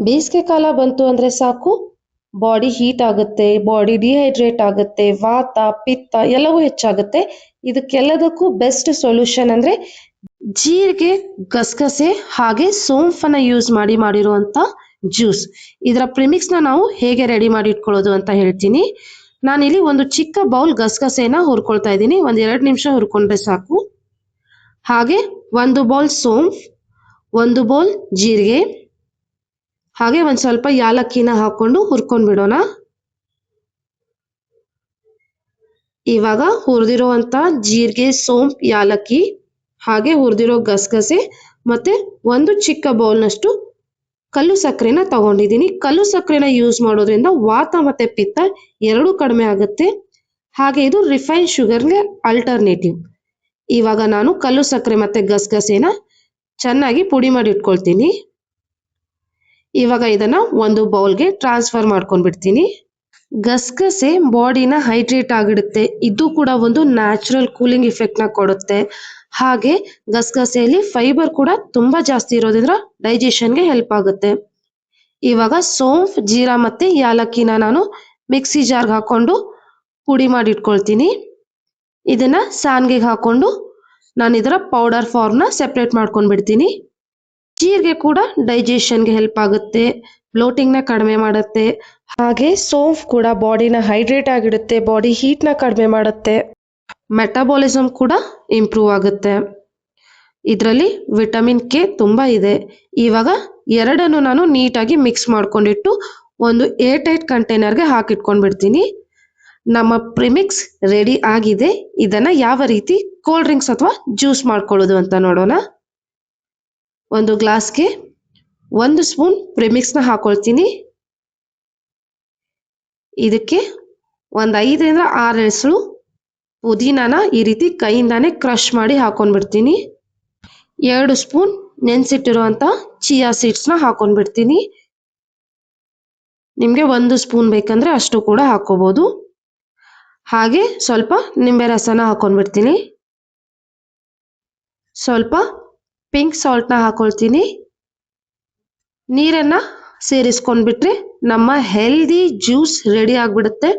ಬೇಸಿಗೆ ಕಾಲ ಬಂತು ಅಂದ್ರೆ ಸಾಕು, ಬಾಡಿ ಹೀಟ್ ಆಗುತ್ತೆ, ಬಾಡಿ ಡಿಹೈಡ್ರೇಟ್ ಆಗುತ್ತೆ, ವಾತ ಪಿತ್ತ ಎಲ್ಲವೂ ಹೆಚ್ಚಾಗುತ್ತೆ. ಇದಕ್ಕೆಲ್ಲದಕ್ಕೂ ಬೆಸ್ಟ್ ಸೊಲ್ಯೂಷನ್ ಅಂದ್ರೆ ಜೀರಿಗೆ, ಗಸಗಸೆ ಹಾಗೆ ಸೋಂಫನ್ನ ಯೂಸ್ ಮಾಡಿರುವಂತ ಜ್ಯೂಸ್. ಇದರ ಪ್ರಿಮಿಕ್ಸ್ನ ನಾವು ಹೇಗೆ ರೆಡಿ ಮಾಡಿ ಇಟ್ಕೊಳ್ಳೋದು ಅಂತ ಹೇಳ್ತೀನಿ. ನಾನಿಲ್ಲಿ ಒಂದು ಚಿಕ್ಕ ಬೌಲ್ ಗಸಗಸೆನ ಹುರ್ಕೊಳ್ತಾ ಇದ್ದೀನಿ. ಒಂದ್ 2 ನಿಮಿಷ ಹುರ್ಕೊಂಡ್ರೆ ಸಾಕು. ಹಾಗೆ 1 ಬೌಲ್ ಸೋಂಫ್, 1 ಬೌಲ್ ಜೀರಿಗೆ, ಹಾಗೆ ಒಂದ್ ಸ್ವಲ್ಪ ಯಾಲಕ್ಕಿನ ಹಾಕೊಂಡು ಹುರ್ಕೊಂಡ್ ಬಿಡೋಣ. ಇವಾಗ ಹುರಿದಿರುವಂತ ಜೀರಿಗೆ, ಸೋಂಫ್, ಯಾಲಕ್ಕಿ ಹಾಗೆ ಹುರಿದಿರೋ ಗಸಗಸೆ ಮತ್ತೆ ಒಂದು ಚಿಕ್ಕ ಬೌಲ್ನಷ್ಟು ಕಲ್ಲು ಸಕ್ಕರೆನ ತಗೊಂಡಿದ್ದೀನಿ. ಕಲ್ಲು ಸಕ್ಕರೆನ ಯೂಸ್ ಮಾಡೋದ್ರಿಂದ ವಾತ ಮತ್ತೆ ಪಿತ್ತ ಎರಡೂ ಕಡಿಮೆ ಆಗುತ್ತೆ. ಹಾಗೆ ಇದು ರಿಫೈನ್ ಶುಗರ್ಗೆ ಅಲ್ಟರ್ನೇಟಿವ್. ಇವಾಗ ನಾನು ಕಲ್ಲು ಸಕ್ಕರೆ ಮತ್ತೆ ಗಸಗಸೆನ ಚೆನ್ನಾಗಿ ಪುಡಿ ಮಾಡಿ ಇಟ್ಕೊಳ್ತೀನಿ. ಇವಾಗ ಇದನ್ನ ಒಂದು ಬೌಲ್ಗೆ ಟ್ರಾನ್ಸ್ಫರ್ ಮಾಡ್ಕೊಂಡ್ಬಿಡ್ತೀನಿ. ಗಸಗಸೆ ಬಾಡಿನ ಹೈಡ್ರೇಟ್ ಆಗಿಡುತ್ತೆ. ಇದು ಕೂಡ ಒಂದು ನ್ಯಾಚುರಲ್ ಕೂಲಿಂಗ್ ಇಫೆಕ್ಟ್ ನ ಕೊಡುತ್ತೆ. ಹಾಗೆ ಗಸಗಸೆಯಲ್ಲಿ ಫೈಬರ್ ಕೂಡ ತುಂಬಾ ಜಾಸ್ತಿ ಇರೋದ್ರಿಂದ ಡೈಜೆಷನ್ಗೆ ಹೆಲ್ಪ್ ಆಗುತ್ತೆ. ಇವಾಗ ಸೋಂಫ್, ಜೀರಾ ಮತ್ತೆ ಯಾಲಕ್ಕಿನ ನಾನು ಮಿಕ್ಸಿ ಜಾರ್ಗೆ ಹಾಕೊಂಡು ಪುಡಿ ಮಾಡಿ ಇಟ್ಕೊಳ್ತೀನಿ. ಇದನ್ನ ಸಾನ್ಗೆಗೆ ಹಾಕೊಂಡು ನಾನು ಇದರ ಪೌಡರ್ ಫಾರ್ಮ್ನ ಸೆಪರೇಟ್ ಮಾಡ್ಕೊಂಡ್ಬಿಡ್ತೀನಿ. ಜೀರಿಗೆ ಕೂಡ ಡೈಜೆಷನ್ಗೆ ಹೆಲ್ಪ್ ಆಗುತ್ತೆ, ಬ್ಲೋಟಿಂಗ್ನ ಕಡಿಮೆ ಮಾಡುತ್ತೆ. ಹಾಗೆ ಸೋಂಫ್ ಕೂಡ ಬಾಡಿನ ಹೈಡ್ರೇಟ್ ಆಗಿಡುತ್ತೆ, ಬಾಡಿ ಹೀಟ್ನ ಕಡಿಮೆ ಮಾಡುತ್ತೆ, ಮೆಟಬಾಲಿಸಮ್ ಕೂಡ ಇಂಪ್ರೂವ್ ಆಗುತ್ತೆ. ಇದರಲ್ಲಿ ವಿಟಮಿನ್ ಕೆ ತುಂಬಾ ಇದೆ. ಇವಾಗ ಎರಡನ್ನು ನಾನು ನೀಟಾಗಿ ಮಿಕ್ಸ್ ಮಾಡ್ಕೊಂಡಿಟ್ಟು ಒಂದು ಏರ್ ಟೈಟ್ ಕಂಟೈನರ್ಗೆ ಹಾಕಿಟ್ಕೊಂಡ್ಬಿಡ್ತೀನಿ. ನಮ್ಮ ಪ್ರಿಮಿಕ್ಸ್ ರೆಡಿ ಆಗಿದೆ. ಇದನ್ನ ಯಾವ ರೀತಿ ಕೋಲ್ಡ್ ಡ್ರಿಂಕ್ಸ್ ಅಥವಾ ಜ್ಯೂಸ್ ಮಾಡ್ಕೊಳ್ಳೋದು ಅಂತ ನೋಡೋಣ. ಒಂದು ಗ್ಲಾಸ್ಗೆ 1 ಸ್ಪೂನ್ ಪ್ರಿಮಿಕ್ಸ್ನ ಹಾಕೊಳ್ತೀನಿ. ಇದಕ್ಕೆ ಒಂದು 5 ರಿಂದ 6 ಎಸಳು ಪುದೀನಾನ ಈ ರೀತಿ ಕೈಯಿಂದಾನೆ ಕ್ರಷ್ ಮಾಡಿ ಹಾಕೊಂಡ್ಬಿಡ್ತೀನಿ. 2 ಸ್ಪೂನ್ ನೆನೆಸಿಟ್ಟಿರುವಂತ ಚಿಯಾ ಸೀಡ್ಸ್ನ ಹಾಕೊಂಡ್ಬಿಡ್ತೀನಿ. ನಿಮಗೆ 1 ಸ್ಪೂನ್ ಬೇಕಂದ್ರೆ ಅಷ್ಟು ಕೂಡ ಹಾಕೋಬಹುದು. ಹಾಗೆ ಸ್ವಲ್ಪ ನಿಂಬೆ ರಸನ ಹಾಕೊಂಡ್ಬಿಡ್ತೀನಿ. ಸ್ವಲ್ಪ ಪಿಂಕ್ ಸಾಲ್ಟ್ನ ಹಾಕೊಳ್ತೀನಿ. ನೀರನ್ನ ಸೇರಿಸ್ಕೊಂಡ್ಬಿಟ್ರೆ ನಮ್ಮ ಹೆಲ್ದಿ ಜ್ಯೂಸ್ ರೆಡಿ ಆಗ್ಬಿಡುತ್ತೆ.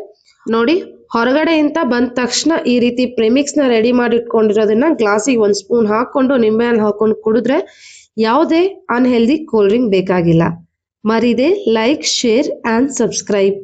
ನೋಡಿ, ಹೊರಗಡೆಯಿಂದ ಬಂದ ತಕ್ಷಣ ಈ ರೀತಿ ಪ್ರಿಮಿಕ್ಸ್ನ ರೆಡಿ ಮಾಡಿ ಇಟ್ಕೊಂಡಿರೋದನ್ನ ಗ್ಲಾಸಿಗೆ 1 ಸ್ಪೂನ್ ಹಾಕೊಂಡು ನಿಂಬೆಹಣ್ಣು ಹಾಕೊಂಡು ಕುಡಿದ್ರೆ ಯಾವುದೇ ಅನ್ಹೆಲ್ದಿ ಕೋಲ್ಡ್ ಡ್ರಿಂಕ್ ಬೇಕಾಗಿಲ್ಲ. ಮರಿದೆ ಲೈಕ್, ಶೇರ್ ಆ್ಯಂಡ್ ಸಬ್ಸ್ಕ್ರೈಬ್.